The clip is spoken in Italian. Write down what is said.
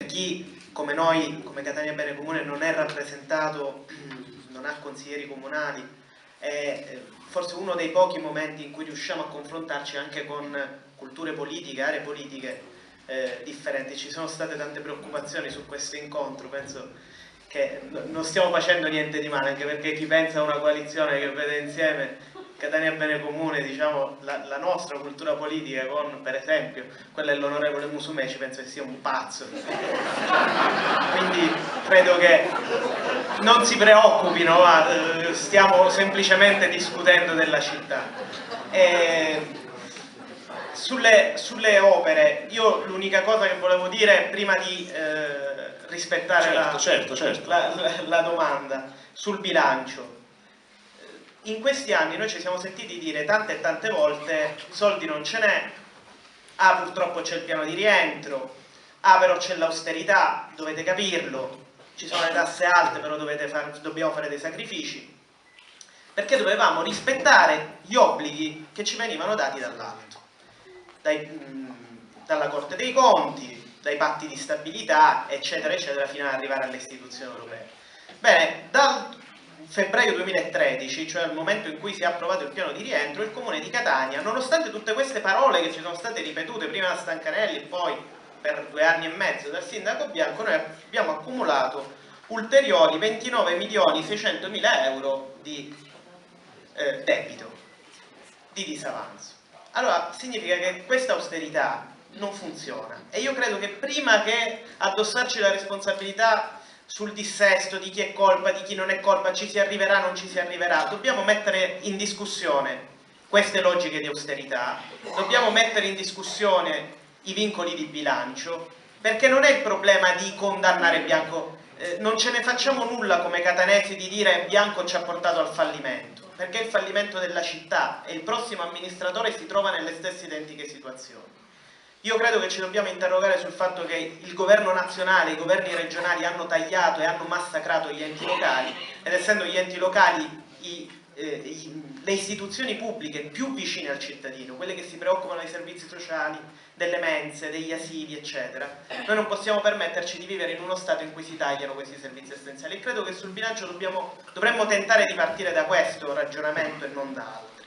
chi come noi, come Catania Bene Comune, non è rappresentato, non ha consiglieri comunali, è forse uno dei pochi momenti in cui riusciamo a confrontarci anche con culture politiche, aree politiche differenti. Ci sono state tante preoccupazioni su questo incontro, penso che non stiamo facendo niente di male, anche perché chi pensa a una coalizione che vede insieme Catania Bene Comune, diciamo, la nostra cultura politica con, per esempio, quella dell'onorevole Musumeci, penso che sia un pazzo. Quindi credo che non si preoccupino, stiamo semplicemente discutendo della città. Sulle opere, io l'unica cosa che volevo dire, prima di rispettare la domanda sul bilancio, in questi anni noi ci siamo sentiti dire tante e tante volte soldi non ce n'è, purtroppo c'è il piano di rientro, però c'è l'austerità, dovete capirlo, ci sono le tasse alte però dobbiamo fare dei sacrifici, perché dovevamo rispettare gli obblighi che ci venivano dati dall'alto, dalla Corte dei Conti, dai patti di stabilità, eccetera, eccetera, fino ad arrivare alle istituzioni europee. Bene, dal febbraio 2013, cioè al momento in cui si è approvato il piano di rientro, il Comune di Catania, nonostante tutte queste parole che ci sono state ripetute prima da Stancanelli e poi per 2 anni e mezzo dal sindaco Bianco, noi abbiamo accumulato ulteriori 29.600.000 euro di debito, di disavanzo. Allora, significa che questa austerità non funziona e io credo che prima che addossarci la responsabilità sul dissesto di chi è colpa, di chi non è colpa, ci si arriverà, non ci si arriverà, dobbiamo mettere in discussione queste logiche di austerità, dobbiamo mettere in discussione i vincoli di bilancio, perché non è il problema di condannare Bianco, non ce ne facciamo nulla come catanesi di dire Bianco ci ha portato al fallimento, perché è il fallimento della città e il prossimo amministratore si trova nelle stesse identiche situazioni. Io credo che ci dobbiamo interrogare sul fatto che il governo nazionale, i governi regionali hanno tagliato e hanno massacrato gli enti locali, ed essendo gli enti locali le istituzioni pubbliche più vicine al cittadino, quelle che si preoccupano dei servizi sociali, delle mense, degli asili, eccetera, noi non possiamo permetterci di vivere in uno stato in cui si tagliano questi servizi essenziali. E credo che sul bilancio dovremmo tentare di partire da questo ragionamento e non da altri.